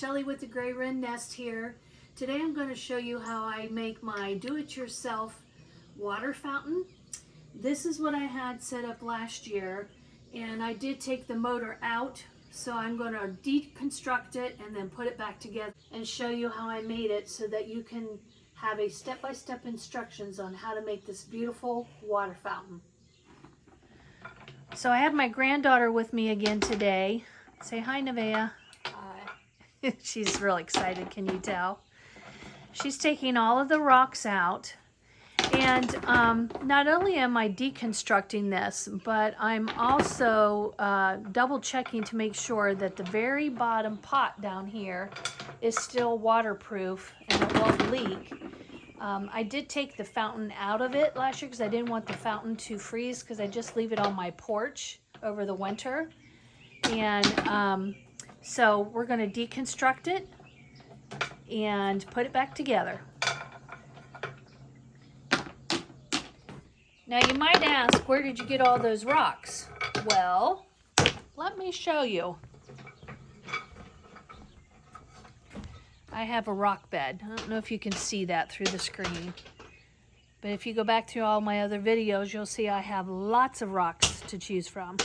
Shelly with the Gray Wren Nest here. Today I'm going to show you how I make my do-it-yourself water fountain. This is what I had set up last year, and I did take the motor out, so I'm going to deconstruct it and then put it back together and show you how I made it so that you can have a step-by-step instructions on how to make this beautiful water fountain. So I have my granddaughter with me again today. Say hi, Nevaeh. Hi. She's really excited, can you tell? She's taking all of the rocks out. And not only am I deconstructing this, but I'm also double checking to make sure that the very bottom pot down here is still waterproof and it won't leak. I did take the fountain out of it last year because I didn't want the fountain to freeze, because I just leave it on my porch over the winter. And so we're going to deconstruct it and put it back together. Now you might ask, where did you get all those rocks? Well, let me show you. I have a rock bed. I don't know if you can see that through the screen, but if you go back through all my other videos, you'll see I have lots of rocks to choose from.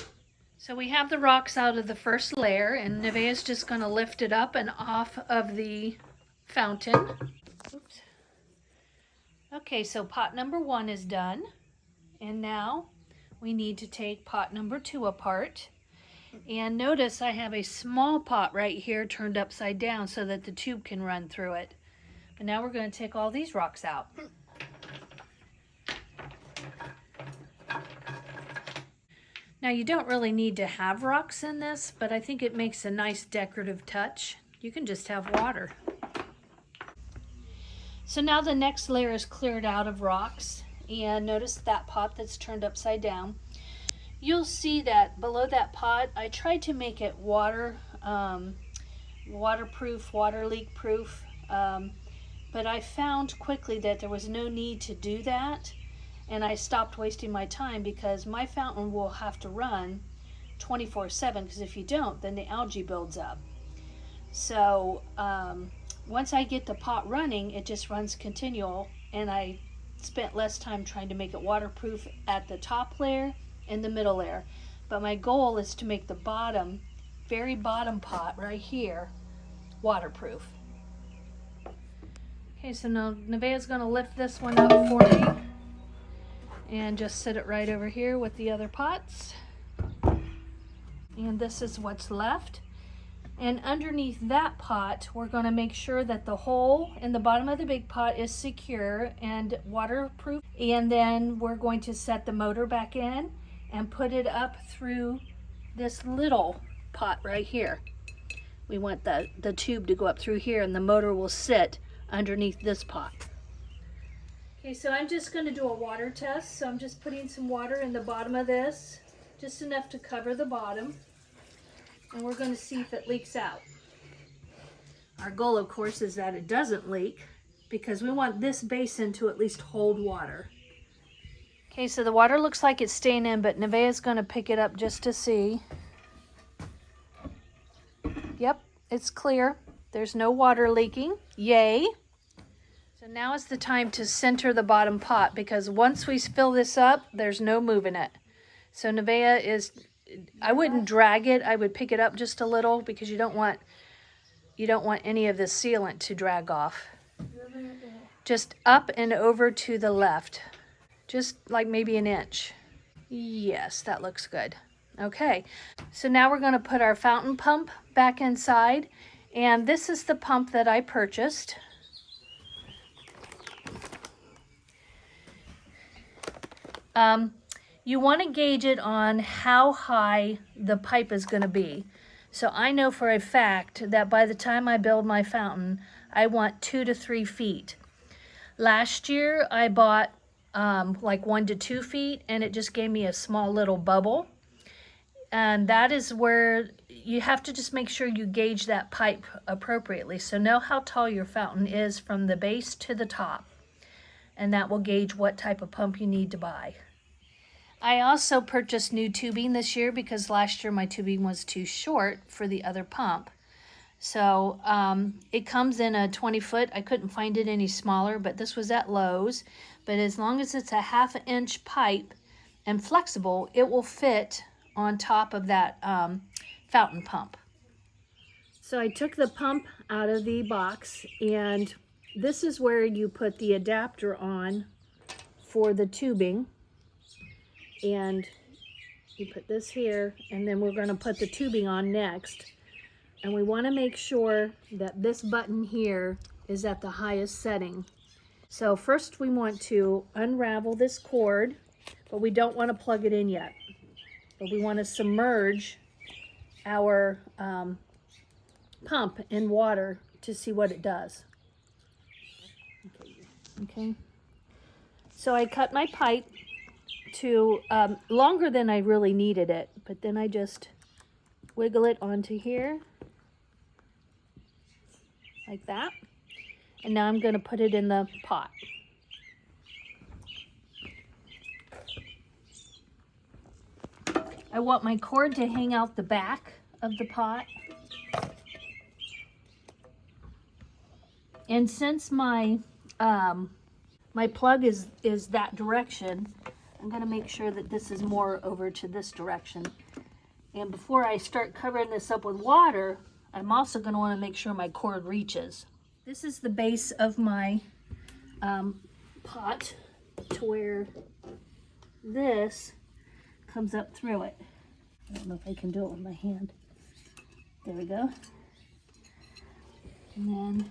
So we have the rocks out of the first layer, and Nevaeh's just going to lift it up and off of the fountain. Oops. Okay, so pot number 1 is done. And now we need to take pot number 2 apart. And notice I have a small pot right here turned upside down so that the tube can run through it. But now we're going to take all these rocks out. Now you don't really need to have rocks in this, but I think it makes a nice decorative touch. You can just have water. So now the next layer is cleared out of rocks. And notice that pot that's turned upside down. You'll see that below that pot, I tried to make it waterproof, water leak proof, but I found quickly that there was no need to do that, and I stopped wasting my time because my fountain will have to run 24/7, because if you don't, then the algae builds up. So once I get the pot running, it just runs continual, and I spent less time trying to make it waterproof at the top layer and the middle layer. But my goal is to make the bottom, very bottom pot right here, waterproof. Okay, so now Nevaeh's going to lift this one up for me and just sit it right over here with the other pots. And this is what's left. And underneath that pot, we're going to make sure that the hole in the bottom of the big pot is secure and waterproof. And then we're going to set the motor back in and put it up through this little pot right here. We want the tube to go up through here, and the motor will sit underneath this pot. Okay, so I'm just going to do a water test. So I'm just putting some water in the bottom of this, just enough to cover the bottom. And we're going to see if it leaks out. Our goal, of course, is that it doesn't leak, because we want this basin to at least hold water. Okay, so the water looks like it's staying in, but Nevaeh's going to pick it up just to see. Yep, it's clear. There's no water leaking. Yay! So now is the time to center the bottom pot, because once we fill this up, there's no moving it. So Nevaeh is... I wouldn't drag it. I would pick it up just a little, because you don't want any of the sealant to drag off. Just up and over to the left, just like maybe an inch. Yes, that looks good. Okay, so now we're going to put our fountain pump back inside, and this is the pump that I purchased. You want to gauge it on how high the pipe is going to be. So I know for a fact that by the time I build my fountain, I want 2 to 3 feet. Last year I bought like 1 to 2 feet, and it just gave me a small little bubble. And that is where you have to just make sure you gauge that pipe appropriately. So know how tall your fountain is from the base to the top, and that will gauge what type of pump you need to buy. I also purchased new tubing this year because last year my tubing was too short for the other pump. So it comes in a 20-foot. I couldn't find it any smaller, but this was at Lowe's. But as long as it's a 1/2 inch pipe and flexible, it will fit on top of that fountain pump. So I took the pump out of the box, and this is where you put the adapter on for the tubing. And you put this here, and then we're going to put the tubing on next. And we want to make sure that this button here is at the highest setting. So first we want to unravel this cord, but we don't want to plug it in yet. But we want to submerge our pump in water to see what it does. Okay. So I cut my pipe to longer than I really needed it, but then I just wiggle it onto here like that. And now I'm going to put it in the pot. I want my cord to hang out the back of the pot. And since my my plug is that direction, I'm going to make sure that this is more over to this direction. And before I start covering this up with water, I'm also going to want to make sure my cord reaches. This is the base of my pot, to where this comes up through it. I don't know if I can do it with my hand. There we go. And then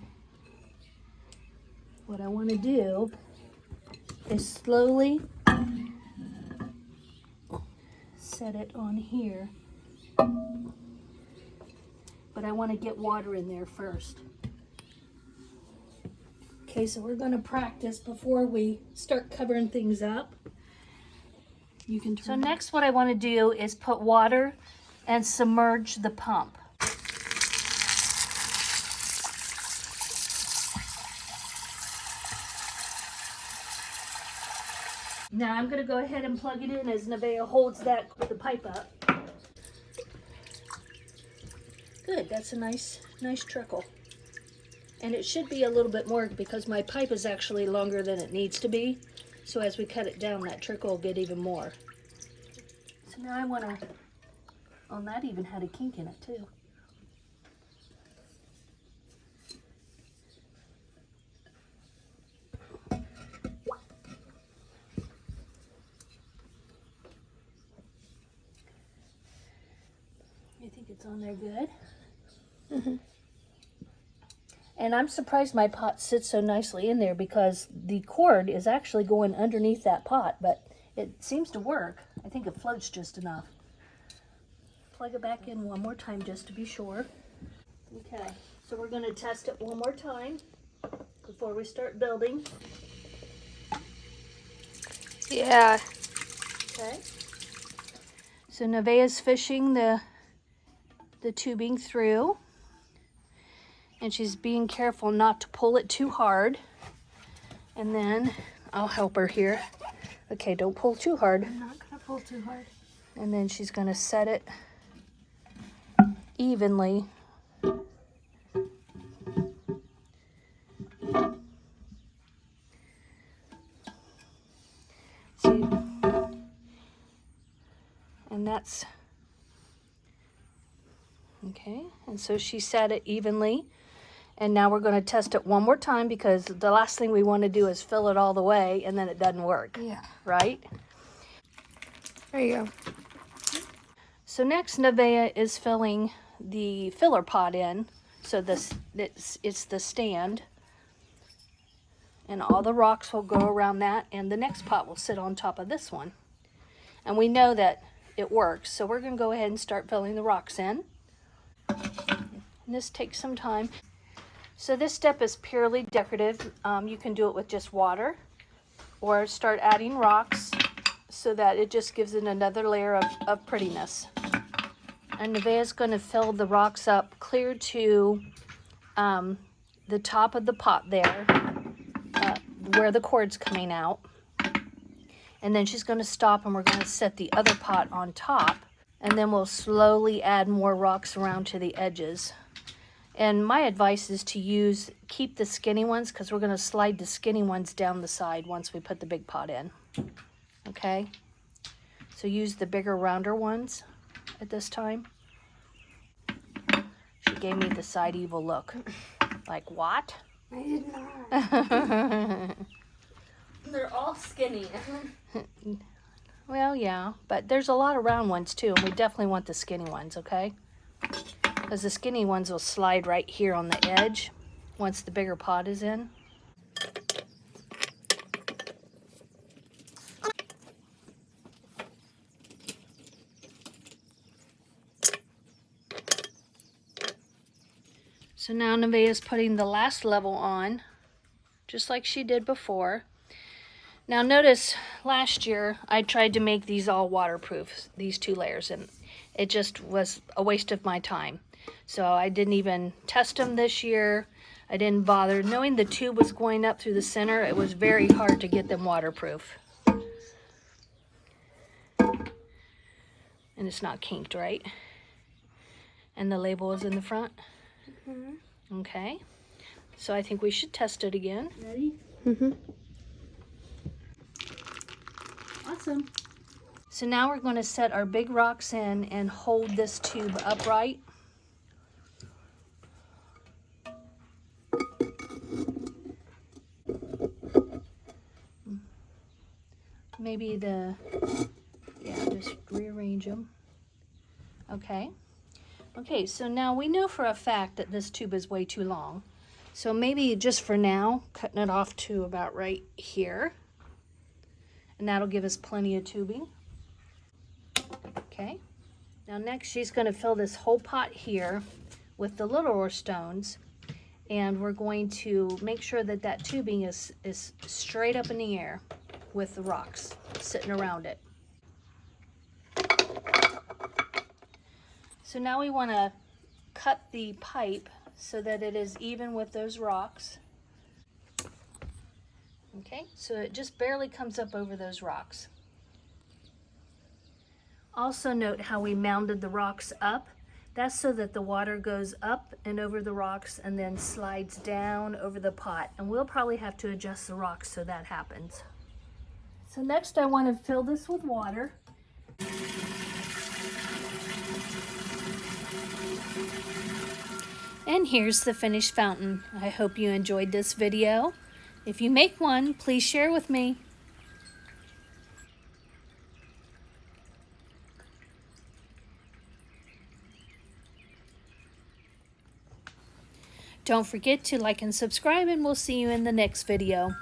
what I want to do is slowly set it on here. But I want to get water in there first. Okay, so we're going to practice before we start covering things up. You can So next what I want to do is put water and submerge the pump. Now I'm going to go ahead and plug it in as Nevaeh holds the pipe up. Good, that's a nice trickle. And it should be a little bit more because my pipe is actually longer than it needs to be. So as we cut it down, that trickle will get even more. So now I want to, oh, that even had a kink in it too. I think it's on there good. Mm-hmm. And I'm surprised my pot sits so nicely in there because the cord is actually going underneath that pot, but it seems to work. I think it floats just enough. Plug it back in one more time just to be sure. Okay, so we're going to test it one more time before we start building. Yeah. Okay. So Nevaeh's fishing the tubing through. And she's being careful not to pull it too hard. And then I'll help her here. Okay, don't pull too hard. I'm not gonna pull too hard. And then she's gonna set it evenly. See? And that's okay. And so she set it evenly. And now we're going to test it one more time because the last thing we want to do is fill it all the way and then it doesn't work. Yeah. Right? There you go. So next Nevaeh is filling the filler pot in. So it's the stand. And all the rocks will go around that and the next pot will sit on top of this one. And we know that it works. So we're going to go ahead and start filling the rocks in. And this takes some time. So this step is purely decorative. You can do it with just water or start adding rocks so that it just gives it another layer of prettiness. And Nevaeh's going to fill the rocks up clear to the top of the pot there, where the cord's coming out. And then she's going to stop and we're going to set the other pot on top. And then we'll slowly add more rocks around to the edges. And my advice is to keep the skinny ones, because we're going to slide the skinny ones down the side once we put the big pot in. Okay? So use the bigger, rounder ones at this time. She gave me the side evil look. Like, what? I did not. They're all skinny. Well, yeah, but there's a lot of round ones too, and we definitely want the skinny ones, okay? Because the skinny ones will slide right here on the edge once the bigger pot is in. So now Nevaeh's putting the last level on, just like she did before. Now notice, last year I tried to make these all waterproof, these 2 layers, and it just was a waste of my time. So I didn't even test them this year. I didn't bother. Knowing the tube was going up through the center, it was very hard to get them waterproof. And it's not kinked, right? And the label is in the front? Mm-hmm. Okay. So I think we should test it again. Ready? Mm-hmm. Awesome. So now we're going to set our big rocks in and hold this tube upright. Maybe just rearrange them. Okay. Okay, so now we know for a fact that this tube is way too long. So maybe just for now, cutting it off to about right here. And that'll give us plenty of tubing. Okay. Now next she's going to fill this whole pot here with the little ore stones. And we're going to make sure that that tubing is straight up in the air with the rocks sitting around it. So now we want to cut the pipe so that it is even with those rocks. Okay, so it just barely comes up over those rocks. Also note how we mounded the rocks up. That's so that the water goes up and over the rocks and then slides down over the pot. And we'll probably have to adjust the rocks so that happens. So next I want to fill this with water. And here's the finished fountain. I hope you enjoyed this video. If you make one, please share with me. Don't forget to like and subscribe, and we'll see you in the next video.